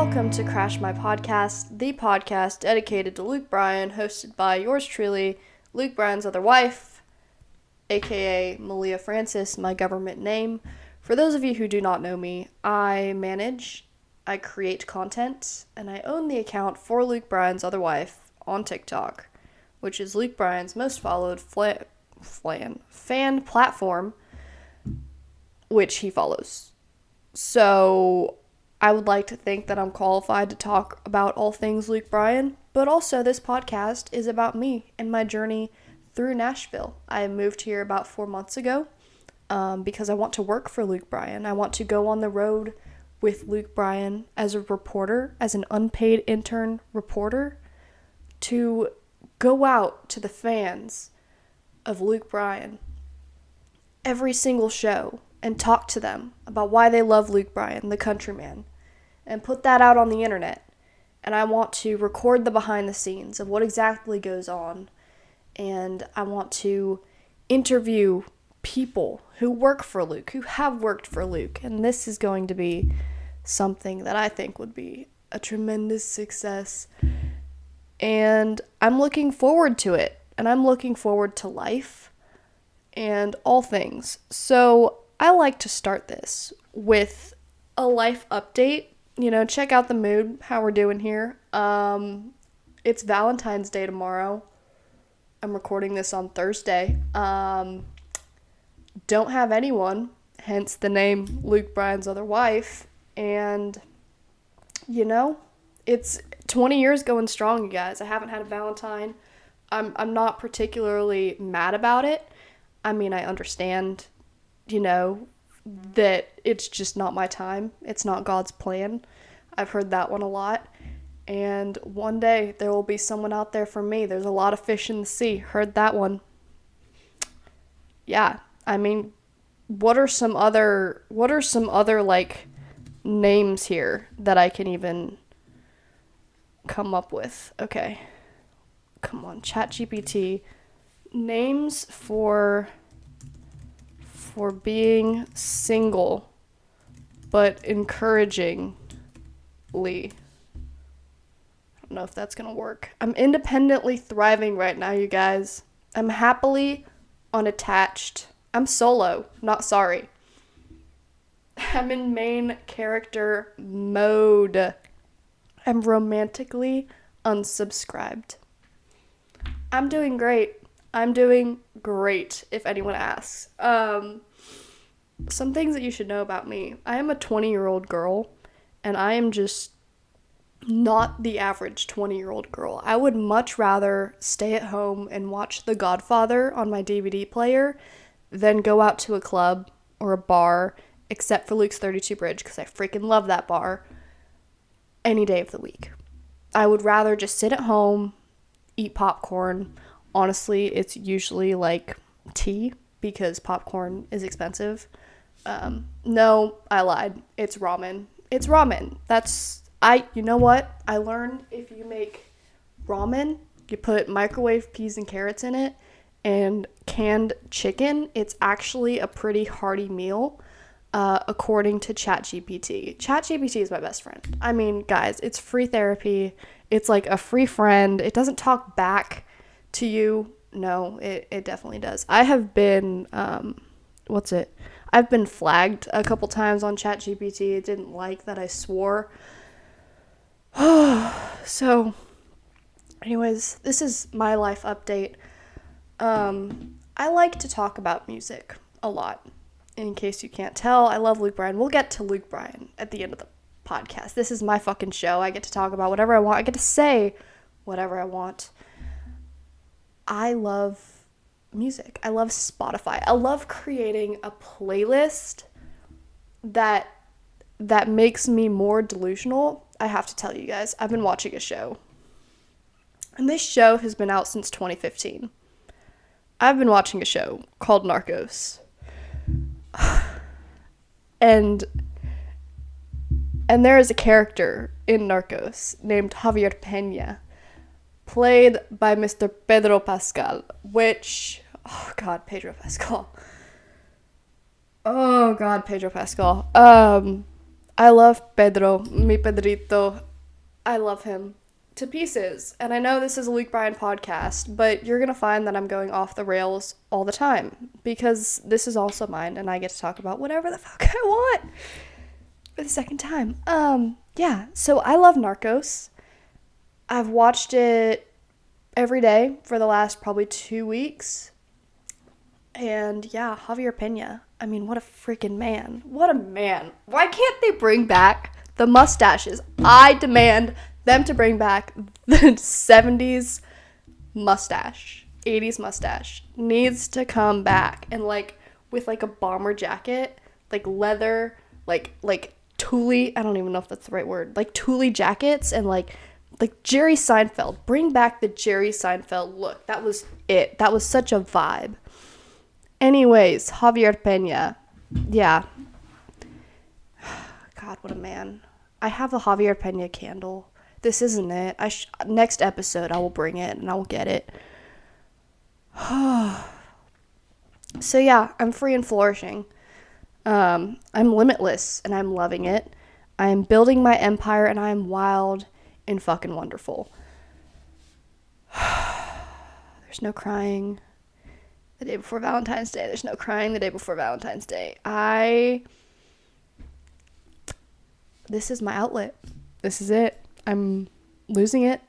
welcome to Crash My Podcast, the podcast dedicated to Luke Bryan, hosted by yours truly, Luke Bryan's other wife, A.K.A. Maleah Frances, my government name. For those of you who do not know me, I create content, and I own the account for Luke Bryan's other wife on TikTok, which is Luke Bryan's most followed fan platform, which he follows. So I would like to think that I'm qualified to talk about all things Luke Bryan, but also this podcast is about me and my journey through Nashville. I moved here about 4 months ago because I want to work for Luke Bryan. I want to go on the road with Luke Bryan as a reporter, as an unpaid intern reporter, to go out to the fans of Luke Bryan every single show and talk to them about why they love Luke Bryan, the countryman, and put that out on the internet. And I want to record the behind the scenes of what exactly goes on. And I want to interview people who work for Luke, who have worked for Luke. And this is going to be something that I think would be a tremendous success. And I'm looking forward to it. And I'm looking forward to life and all things. So I like to start this with a life update. You know, check out the mood, how we're doing here. It's Valentine's Day tomorrow. I'm recording this on Thursday. Don't have anyone, hence the name Luke Bryan's other wife. And, you know, it's 20 years going strong, you guys. I haven't had a Valentine. I'm not particularly mad about it. I mean, I understand, you know, that it's just not my time. It's not God's plan. I've heard that one a lot. And one day there will be someone out there for me. There's a lot of fish in the sea. Heard that one. Yeah, I mean, what are some other like names here that I can even come up with? Okay. Come on, ChatGPT. Names for being single, but encouragingly. I don't know if that's gonna work. I'm independently thriving right now, you guys. I'm happily unattached. I'm solo, not sorry. I'm in main character mode. I'm romantically unsubscribed. I'm doing great. If anyone asks. Some things that you should know about me. I am a 20-year-old girl, and I am just not the average 20-year-old girl. I would much rather stay at home and watch The Godfather on my DVD player than go out to a club or a bar, except for Luke's 32 Bridge, because I freaking love that bar, any day of the week. I would rather just sit at home, eat popcorn. Honestly, it's usually like tea because popcorn is expensive. No, I lied. It's ramen. You know what? I learned if you make ramen, you put microwave peas and carrots in it and canned chicken. It's actually a pretty hearty meal, according to ChatGPT. ChatGPT is my best friend. I mean, guys, it's free therapy. It's like a free friend. It doesn't talk back to you. No, it definitely does. I have been, I've been flagged a couple times on ChatGPT. It didn't like that I swore. So, anyways, this is my life update. I like to talk about music a lot. In case you can't tell, I love Luke Bryan. We'll get to Luke Bryan at the end of the podcast. This is my fucking show. I get to talk about whatever I want. I get to say whatever I want. I love music. I love Spotify. I love creating a playlist that makes me more delusional. I have to tell you guys, I've been watching a show. And this show has been out since 2015. I've been watching a show called Narcos. And there is a character in Narcos named Javier Peña, played by Mr. Pedro Pascal, which, Pedro Pascal. I love Pedro, mi Pedrito. I love him to pieces. And I know this is a Luke Bryan podcast, but you're going to find that I'm going off the rails all the time because this is also mine and I get to talk about whatever the fuck I want for the second time. Yeah, so I love Narcos. I've watched it every day for the last probably 2 weeks. And yeah, Javier Peña. I mean, what a freaking man. What a man. Why can't they bring back the mustaches? I demand them to bring back the 70s mustache. 80s mustache. Needs to come back. And like, with like a bomber jacket, like leather, like Thule, I don't even know if that's the right word. Like Thule jackets and like Jerry Seinfeld. Bring back the Jerry Seinfeld look. That was it. That was such a vibe. Anyways, Javier Peña. Yeah. God, what a man. I have a Javier Peña candle. This isn't it. Next episode, I will bring it and I will get it. So yeah, I'm free and flourishing. I'm limitless and I'm loving it. I am building my empire and I am wild and fucking wonderful. There's no crying. The day before Valentine's Day. There's no crying the day before Valentine's Day. This is my outlet. This is it. I'm losing it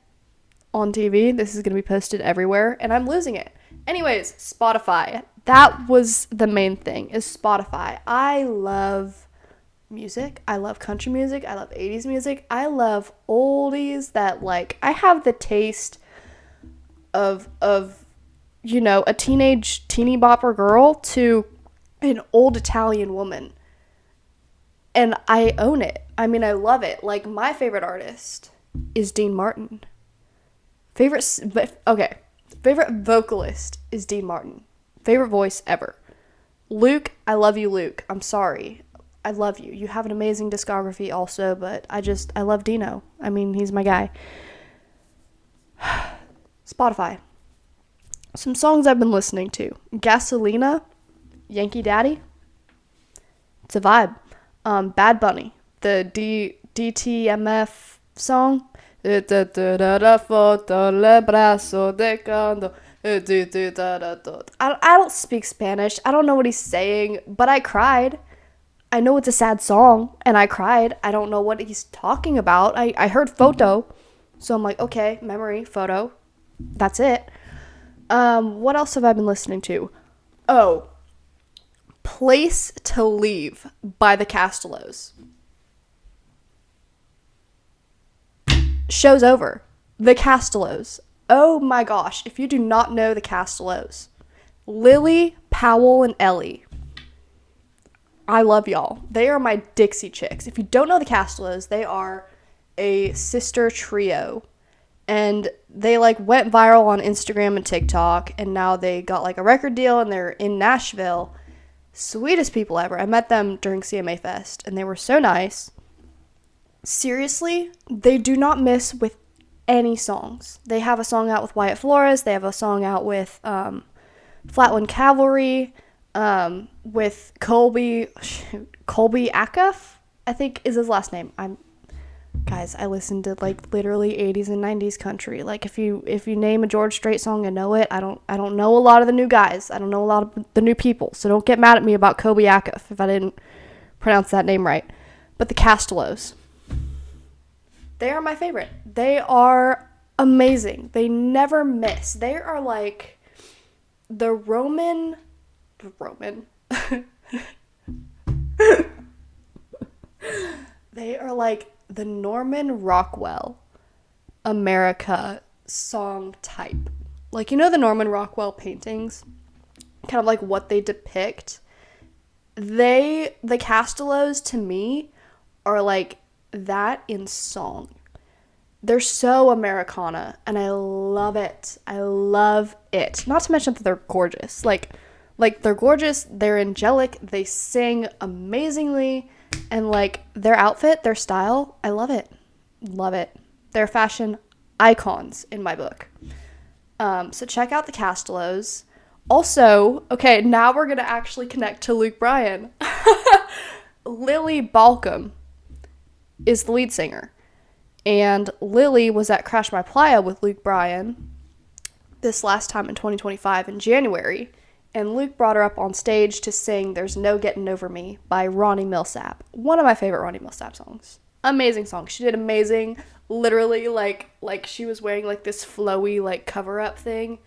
on TV. This is going to be posted everywhere, and I'm losing it. Anyways, Spotify. That was the main thing, is Spotify. I love music. I love country music. I love 80s music. I love oldies that, like, I have the taste of you know, a teeny bopper girl to an old Italian woman. And I own it. I mean, I love it. Like, my favorite artist is Dean Martin. Favorite vocalist is Dean Martin. Favorite voice ever. Luke, I love you, Luke. I'm sorry. I love you. You have an amazing discography also, but I love Dino. I mean, he's my guy. Spotify. Some songs I've been listening to. Gasolina, Yankee Daddy. It's a vibe. Bad Bunny, the DTMF song. I don't speak Spanish. I don't know what he's saying, but I cried. I know it's a sad song, and I cried. I don't know what he's talking about. I heard photo, so I'm like, okay, memory, photo. That's it. What else have I been listening to? Oh, Place to Leave by the Castellows. Show's over. The Castellows. Oh my gosh, if you do not know the Castellows. Lily, Powell, and Ellie. I love y'all. They are my Dixie chicks. If you don't know the Castellows, they are a sister trio. And they, like, went viral on Instagram and TikTok, and now they got, like, a record deal, and they're in Nashville. Sweetest people ever. I met them during CMA Fest, and they were so nice. Seriously, they do not miss with any songs. They have a song out with Wyatt Flores. They have a song out with Flatland Cavalry, with Colby Acuff, I think is his last name. Guys, I listen to, like, literally 80s and 90s country. Like, if you name a George Strait song, I know it. I don't know a lot of the new guys. I don't know a lot of the new people. So don't get mad at me about Kobe Acuff if I didn't pronounce that name right. But the Castellows. They are my favorite. They are amazing. They never miss. They are like the Roman. They are like the Norman Rockwell America song type. Like, you know the Norman Rockwell paintings? Kind of like what they depict. The Castellows, to me, are like that in song. They're so Americana, and I love it. I love it. Not to mention that they're gorgeous. Like they're gorgeous, they're angelic, they sing amazingly, and, like, their outfit, their style, I love it. Love it. They're fashion icons in my book. So check out the Castellows. Also, okay, now we're going to actually connect to Luke Bryan. Lily Balcom. is the lead singer. And Lily was at Crash My Playa with Luke Bryan this last time in 2025 in January. And Luke brought her up on stage to sing There's No Getting Over Me by Ronnie Milsap. One of my favorite Ronnie Milsap songs. Amazing song. She did amazing. Literally, like she was wearing, like, this flowy, like, cover-up thing.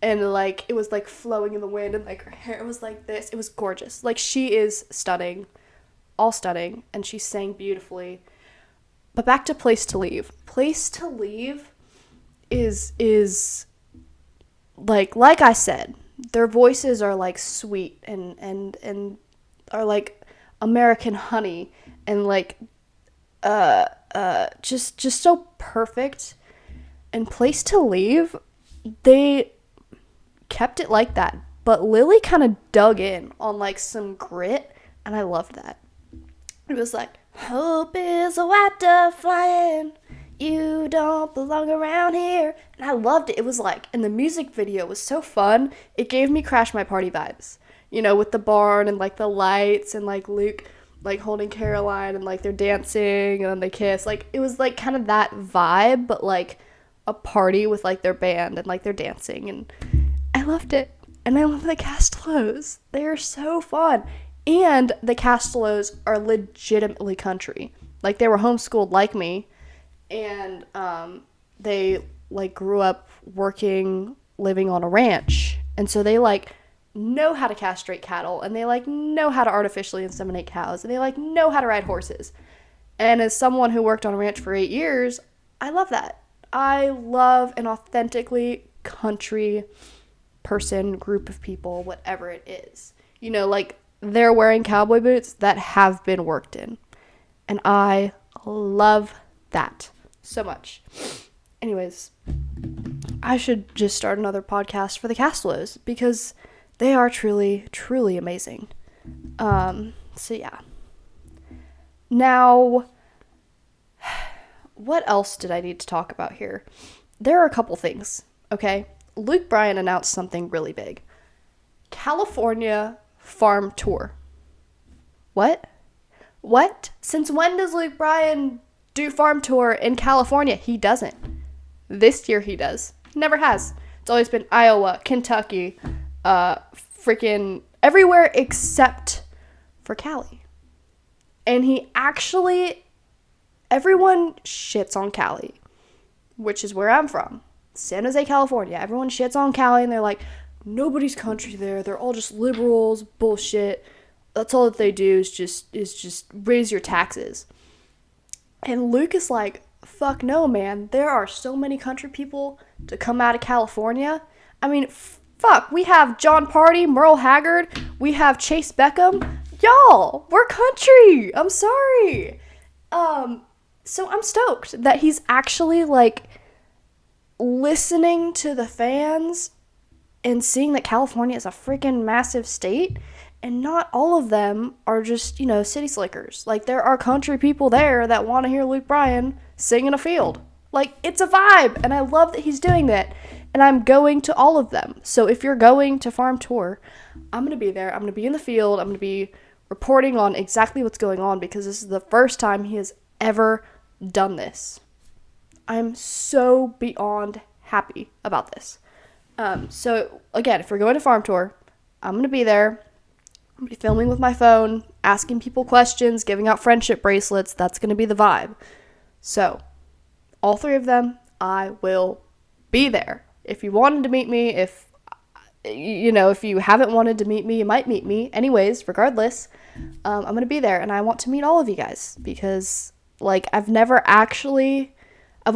And, like, it was, like, flowing in the wind. And, like, her hair was like this. It was gorgeous. Like, she is stunning. All stunning. And she sang beautifully. But back to Place to Leave. Place to Leave is like I said, their voices are, like, sweet and are, like, American honey and, like, just so perfect. And Place to Leave, they kept it like that, but Lily kind of dug in on, like, some grit, and I loved that. It was like, hope is a white dove flying, you don't belong around here. And I loved it. It was like, and the music video was so fun. It gave me Crash My Party vibes, you know, with the barn and, like, the lights and, like, Luke, like, holding Caroline and, like, they're dancing and then they kiss. Like, it was, like, kind of that vibe, but, like, a party with, like, their band and, like, they're dancing. And I loved it. And I love the Castellows. They are so fun. And the Castellows are legitimately country. Like, they were homeschooled like me. And they, like, grew up living on a ranch. And so they, like, know how to castrate cattle. And they, like, know how to artificially inseminate cows. And they, like, know how to ride horses. And as someone who worked on a ranch for 8 years, I love that. I love an authentically country person, group of people, whatever it is. You know, like, they're wearing cowboy boots that have been worked in. And I love that so much. Anyways, I should just start another podcast for the Castellows because they are truly, truly amazing. So yeah. Now, what else did I need to talk about here? There are a couple things, okay? Luke Bryan announced something really big. California farm tour. What? Since when does Luke Bryan do farm tour in California? He doesn't. This year he does. Never has. It's always been Iowa, Kentucky, freaking everywhere except for Cali. And everyone shits on Cali, which is where I'm from. San Jose, California. Everyone shits on Cali and they're like, nobody's country there. They're all just liberals, bullshit. That's all that they do is just raise your taxes. And Luke is like, fuck no, man. There are so many country people to come out of California. I mean, fuck. We have John Party, Merle Haggard. We have Chase Beckham. Y'all, we're country. I'm sorry. So I'm stoked that he's actually, like, listening to the fans and seeing that California is a freaking massive state, and not all of them are just, you know, city slickers. Like, there are country people there that want to hear Luke Bryan sing in a field. Like, it's a vibe, and I love that he's doing that, and I'm going to all of them. So if you're going to farm tour, I'm going to be there. I'm going to be in the field. I'm going to be reporting on exactly what's going on because this is the first time he has ever done this. I'm so beyond happy about this. So, again, if we're going to farm tour, I'm going to be there. I'm going to be filming with my phone, asking people questions, giving out friendship bracelets. That's going to be the vibe. So, all three of them, I will be there. If you wanted to meet me, if you haven't wanted to meet me, you might meet me. Anyways, regardless, I'm going to be there. And I want to meet all of you guys because, like, I've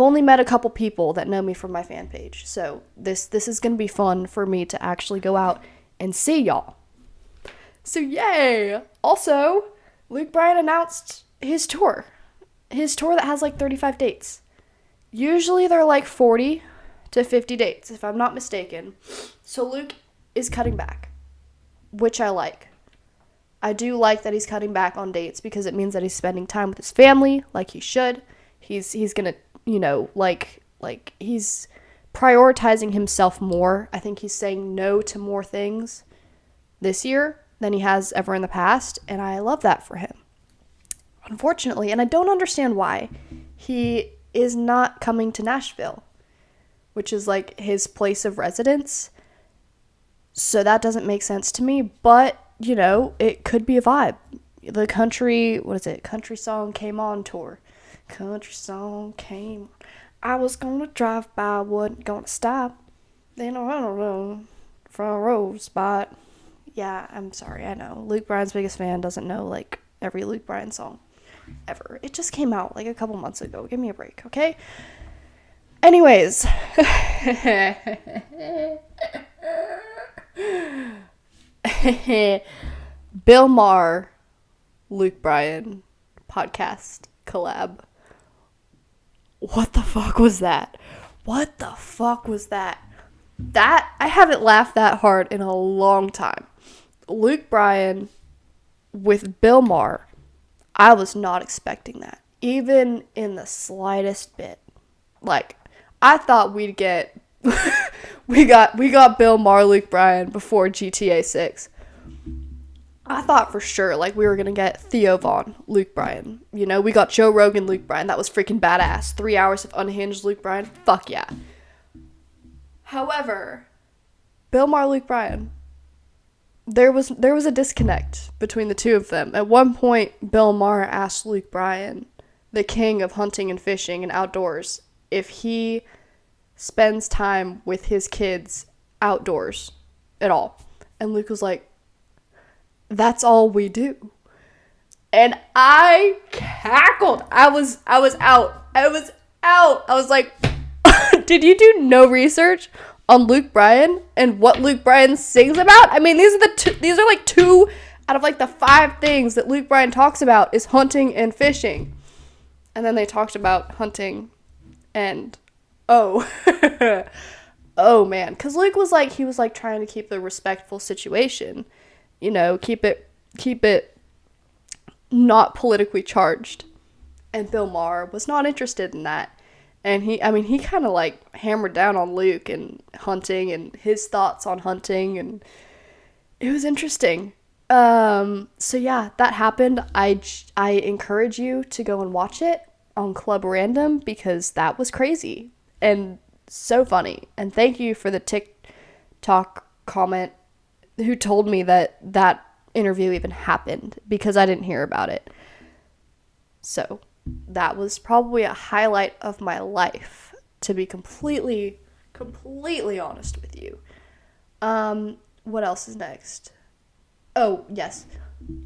only met a couple people that know me from my fan page. So this is going to be fun for me to actually go out and see y'all. So yay! Also, Luke Bryan announced his tour. His tour that has like 35 dates. Usually they're like 40 to 50 dates, if I'm not mistaken. So Luke is cutting back, which I like. I do like that he's cutting back on dates because it means that he's spending time with his family like he should. He's going to, you know, like he's prioritizing himself more. I think he's saying no to more things this year than he has ever in the past, and I love that for him. unfortunately, and I don't understand why, he is not coming to Nashville, which is like his place of residence. So that doesn't make sense to me, but you know, it could be a vibe. The country song came on tour. Country song came. I was gonna drive by, wasn't gonna stop. Then I run from a road spot. Yeah, I'm sorry, I know. Luke Bryan's biggest fan doesn't know like every Luke Bryan song ever. It just came out like a couple months ago. Give me a break, okay? Anyways. Bill Maher, Luke Bryan podcast collab. What the fuck was that? What the fuck was that? I haven't laughed that hard in a long time. Luke Bryan with Bill Maher. I was not expecting that, even in the slightest bit. Like, I thought we'd get we got Bill Maher, Luke Bryan before GTA 6. I thought for sure like we were gonna get Theo Von, Luke Bryan. You know, we got Joe Rogan, Luke Bryan. That was freaking badass. 3 hours of unhinged Luke Bryan. Fuck yeah. However, Bill Maher, Luke Bryan, there was a disconnect between the two of them. At one point, Bill Maher asked Luke Bryan, the king of hunting and fishing and outdoors, if he spends time with his kids outdoors at all. And Luke was like, that's all we do. And I cackled. I was out. I was like, did you do no research on Luke Bryan and what Luke Bryan sings about? I mean, these are like 2 out of like the 5 things that Luke Bryan talks about is hunting and fishing. And then they talked about hunting and oh man, cuz Luke was like trying to keep the respectful situation. You know, keep it not politically charged. And Bill Maher was not interested in that. And he kind of like hammered down on Luke and hunting and his thoughts on hunting, and it was interesting. So yeah, that happened. I encourage you to go and watch it on Club Random because that was crazy and so funny. And thank you for the TikTok comment who told me that interview even happened because I didn't hear about it. So that was probably a highlight of my life, to be completely honest with you. What else is next? Oh, yes.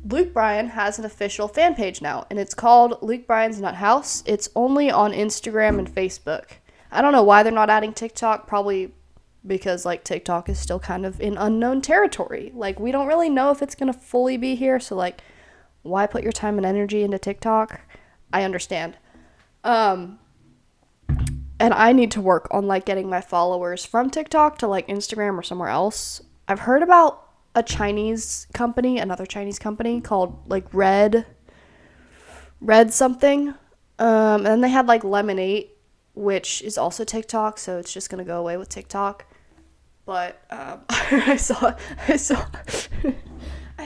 Luke Bryan has an official fan page now, and it's called Luke Bryan's Nut House. It's only on Instagram and Facebook. I don't know why they're not adding TikTok, probably because like TikTok is still kind of in unknown territory. Like, we don't really know if it's going to fully be here, so like, why put your time and energy into TikTok? I understand. And I need to work on like getting my followers from TikTok to like Instagram or somewhere else. I've heard about another Chinese company called like Red something. And then they had like Lemonade, which is also TikTok, so it's just gonna go away with TikTok. But I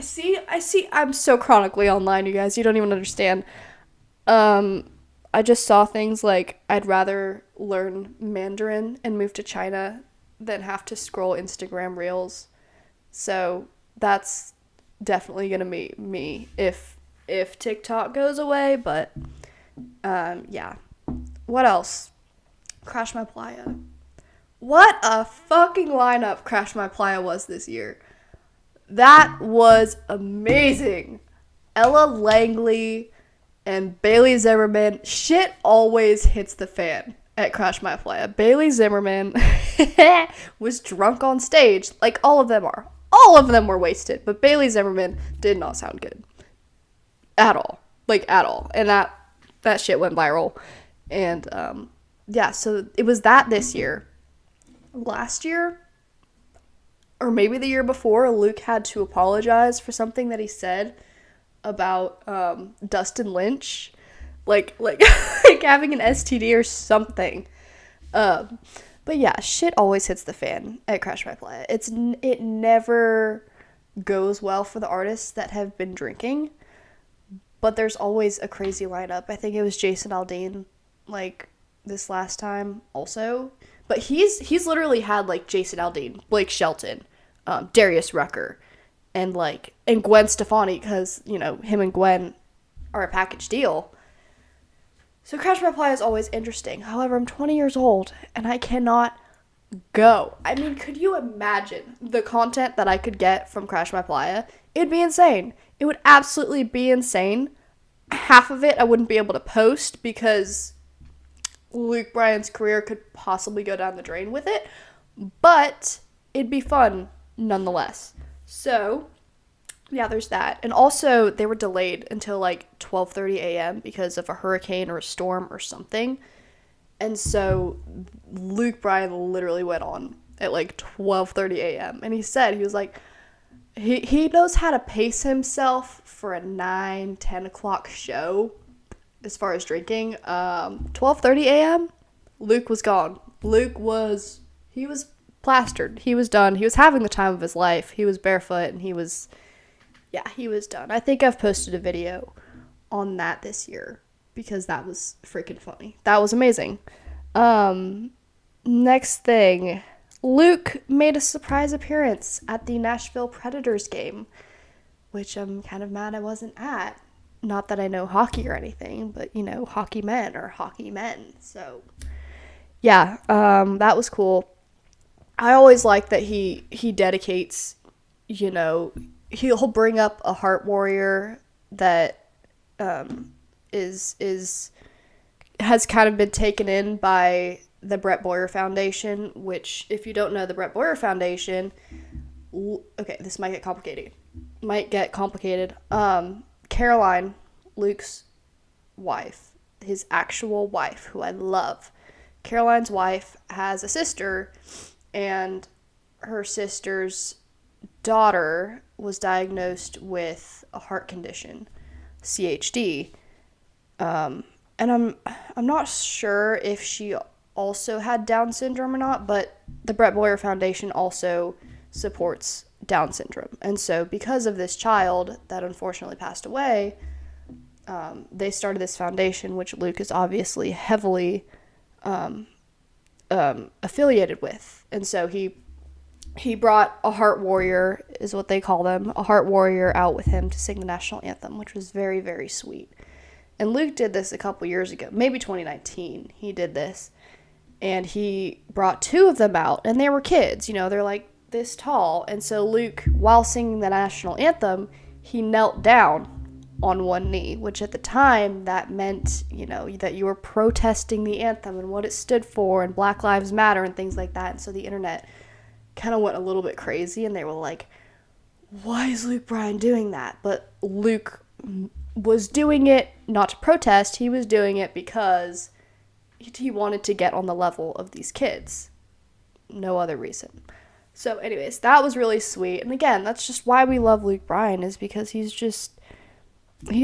see I'm so chronically online, you guys, you don't even understand. I just saw things like I'd rather learn Mandarin and move to China than have to scroll Instagram Reels. So that's definitely gonna be me if TikTok goes away. But yeah. What else? Crash My Playa. What a fucking lineup Crash My Playa was this year. That was amazing. Ella Langley and Bailey Zimmerman. Shit always hits the fan at Crash My Playa. Bailey Zimmerman was drunk on stage, like all of them are. All of them were wasted, but Bailey Zimmerman did not sound good. At all. Like, at all. And that shit went viral. And, yeah, so it was that this year. Last year, or maybe the year before, Luke had to apologize for something that he said about Dustin Lynch, like having an STD or something. But yeah, shit always hits the fan at Crash My Playa. It never goes well for the artists that have been drinking, but there's always a crazy lineup. I think it was Jason Aldean, like, this last time also. But he's literally had, like, Jason Aldean, Blake Shelton, Darius Rucker, and Gwen Stefani, because, you know, him and Gwen are a package deal. So Crash My Playa is always interesting. However, I'm 20 years old, and I cannot go. I mean, could you imagine the content that I could get from Crash My Playa? It'd be insane. It would absolutely be insane. Half of it I wouldn't be able to post because Luke Bryan's career could possibly go down the drain with it, but it'd be fun nonetheless. So, yeah, there's that. And also, they were delayed until, like, 12:30 a.m. because of a hurricane or a storm or something. And so, Luke Bryan literally went on at, like, 12:30 a.m. And he said, he was like, he knows how to pace himself for a 9, 10 o'clock show as far as drinking. 12:30 a.m., Luke was gone. He was plastered. He was done. He was having the time of his life. He was barefoot, and he was done. I think I've posted a video on that this year because that was freaking funny. That was amazing. Next thing, Luke made a surprise appearance at the Nashville Predators game, which I'm kind of mad I wasn't at. Not that I know hockey or anything, but, you know, hockey men are hockey men. So, yeah, that was cool. I always like that he dedicates, you know, he'll bring up a heart warrior that has kind of been taken in by the Brett Boyer Foundation, which, if you don't know the Brett Boyer Foundation, okay, this might get complicated. Caroline, Luke's wife, his actual wife, who I love. Caroline's wife has a sister, and her sister's daughter was diagnosed with a heart condition, CHD. And I'm not sure if she also had Down syndrome or not, but the Brett Boyer Foundation also supports Down syndrome. And so because of this child that unfortunately passed away, they started this foundation, which Luke is obviously heavily affiliated with. And so he brought a heart warrior, is what they call them, a heart warrior out with him to sing the national anthem, which was very, very sweet. And Luke did this a couple years ago, maybe 2019, he did this. And he brought 2 of them out, and they were kids, you know, they're like this tall. And so Luke, while singing the national anthem, he knelt down on one knee, which at the time that meant, you know, that you were protesting the anthem and what it stood for and Black Lives Matter and things like that. And so the internet kind of went a little bit crazy, and they were like, why is Luke Bryan doing that? But Luke was doing it not to protest, he was doing it because he wanted to get on the level of these kids. No other reason. So anyways, that was really sweet. And again, that's just why we love Luke Bryan, is because he's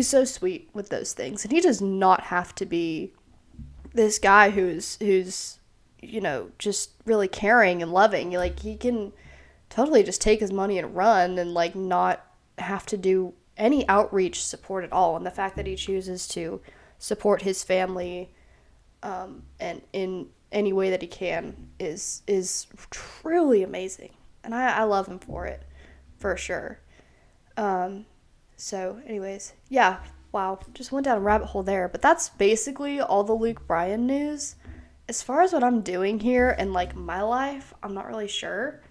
so sweet with those things. And he does not have to be this guy who's you know, just really caring and loving. Like, he can totally just take his money and run and, like, not have to do any outreach support at all. And the fact that he chooses to support his family and in any way that he can is truly amazing. And I love him for it, for sure. So anyways, yeah, wow, just went down a rabbit hole there. But that's basically all the Luke Bryan news. As far as what I'm doing here in, like, my life, I'm not really sure.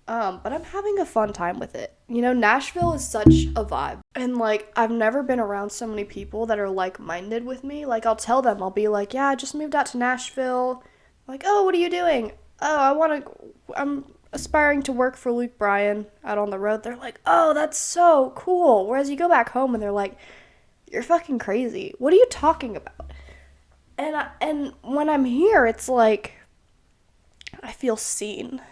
But I'm having a fun time with it. You know, Nashville is such a vibe. And, like, I've never been around so many people that are like-minded with me. Like, I'll tell them, I'll be like, yeah, I just moved out to Nashville. Like, oh, what are you doing? Oh, I'm aspiring to work for Luke Bryan out on the road. They're like, oh, that's so cool. Whereas you go back home and they're like, you're fucking crazy. What are you talking about? And when I'm here, it's like, I feel seen.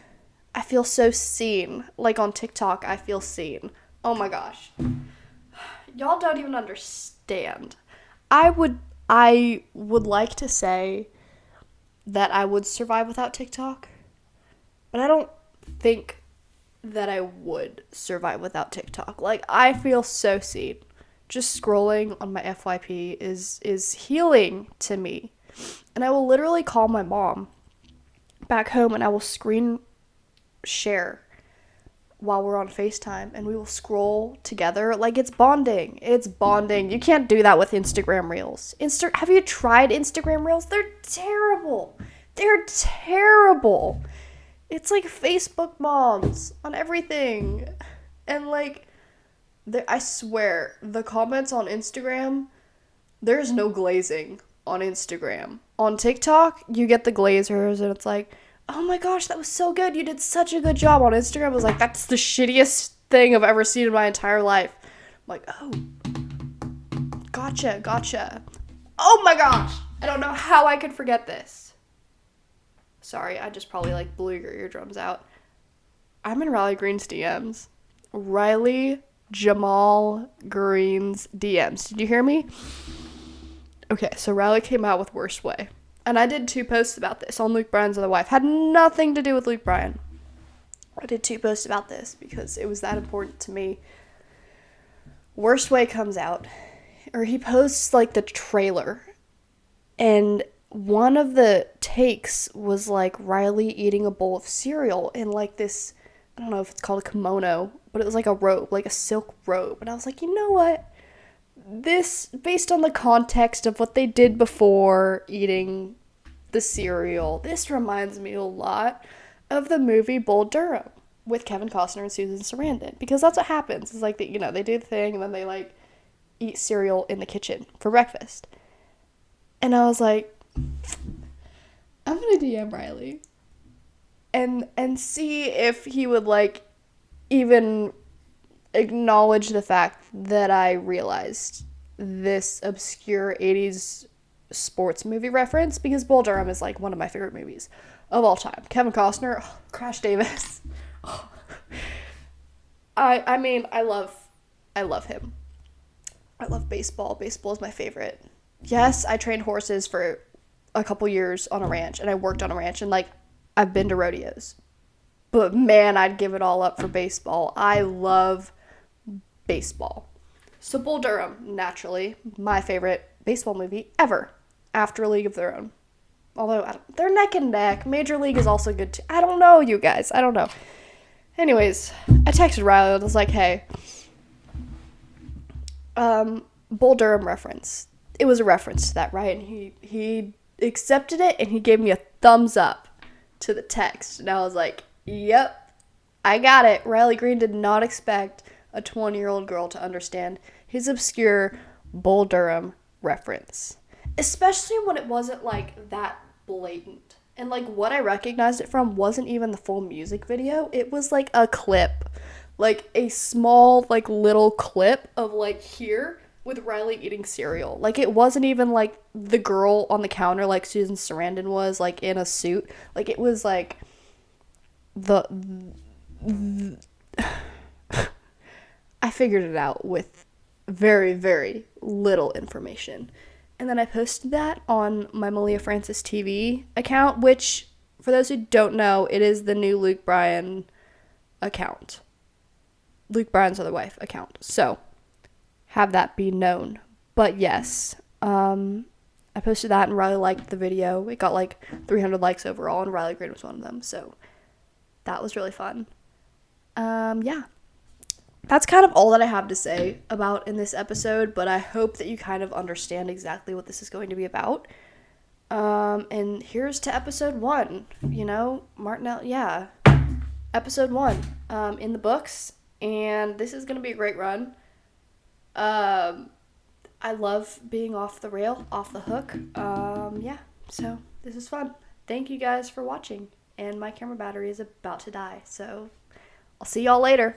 I feel so seen. Like, on TikTok, I feel seen. Oh my gosh. Y'all don't even understand. I would like to say that I would survive without TikTok, but I don't think that I would survive without TikTok. Like, I feel so seen. just scrolling on my FYP is healing to me. And I will literally call my mom back home and I will screen share while we're on FaceTime and we will scroll together. Like, it's bonding. It's bonding. You can't do that with Instagram Reels. Have you tried Instagram Reels? They're terrible. They're terrible. It's like Facebook moms on everything. And like, I swear, the comments on Instagram, there's no glazing on Instagram. On TikTok, you get the glazers and it's like, oh my gosh, that was so good. You did such a good job. On Instagram, I was like, that's the shittiest thing I've ever seen in my entire life. I'm like, oh, gotcha. Oh my gosh. I don't know how I could forget this. Sorry, I just probably like blew your eardrums out. I'm in Riley Green's DMs. Riley Jamal Green's DMs. Did you hear me? Okay, so Riley came out with Worst Way. And I did 2 posts about this on Luke Bryan's Other Wife. Had nothing to do with Luke Bryan. I did 2 posts about this because it was that important to me. Worst Way comes out, or he posts like the trailer, and one of the takes was like Riley eating a bowl of cereal in like this, I don't know if it's called a kimono, but it was like a robe, like a silk robe. And I was like, you know what? This, based on the context of what they did before eating the cereal, this reminds me a lot of the movie Bull Durham with Kevin Costner and Susan Sarandon, because that's what happens. It's like, they do the thing and then they like eat cereal in the kitchen for breakfast. And I was like, I'm gonna DM Riley and see if he would like even acknowledge the fact that I realized this obscure 80s sports movie reference, because Bull Durham is like one of my favorite movies of all time. Kevin Costner, Crash Davis. I mean, I love him. I love baseball. Baseball is my favorite. Yes, I trained horses for a couple years on a ranch, and I worked on a ranch, and like, I've been to rodeos. But man, I'd give it all up for baseball. I love baseball. So Bull Durham, naturally, my favorite baseball movie ever, after A League of Their Own. Although, they're neck and neck. Major League is also good too. I don't know, you guys. I don't know. Anyways, I texted Riley and was like, hey, Bull Durham reference. It was a reference to that, right? And he accepted it, and he gave me a thumbs up to the text. And I was like, yep, I got it. Riley Green did not expect a 20-year-old girl to understand his obscure Bull Durham reference. Especially when it wasn't, like, that blatant. And, like, what I recognized it from wasn't even the full music video. It was, like, a clip. Like, a small, like, little clip of, like, here with Riley eating cereal. Like, it wasn't even, like, the girl on the counter like Susan Sarandon was, like, in a suit. Like, it was, like, I figured it out with very, very little information. And then I posted that on my Maleah Frances TV account, which, for those who don't know, it is the new Luke Bryan account. Luke Bryan's Other Wife account. So, have that be known. But yes, I posted that and Riley liked the video. It got like 300 likes overall, and Riley Green was one of them. So, that was really fun. Yeah. That's kind of all that I have to say about in this episode, but I hope that you kind of understand exactly what this is going to be about. And here's to episode 1, Martinelli, yeah. Episode 1, in the books, and this is going to be a great run. I love being off the hook. Yeah, so this is fun. Thank you guys for watching, and my camera battery is about to die, so I'll see y'all later.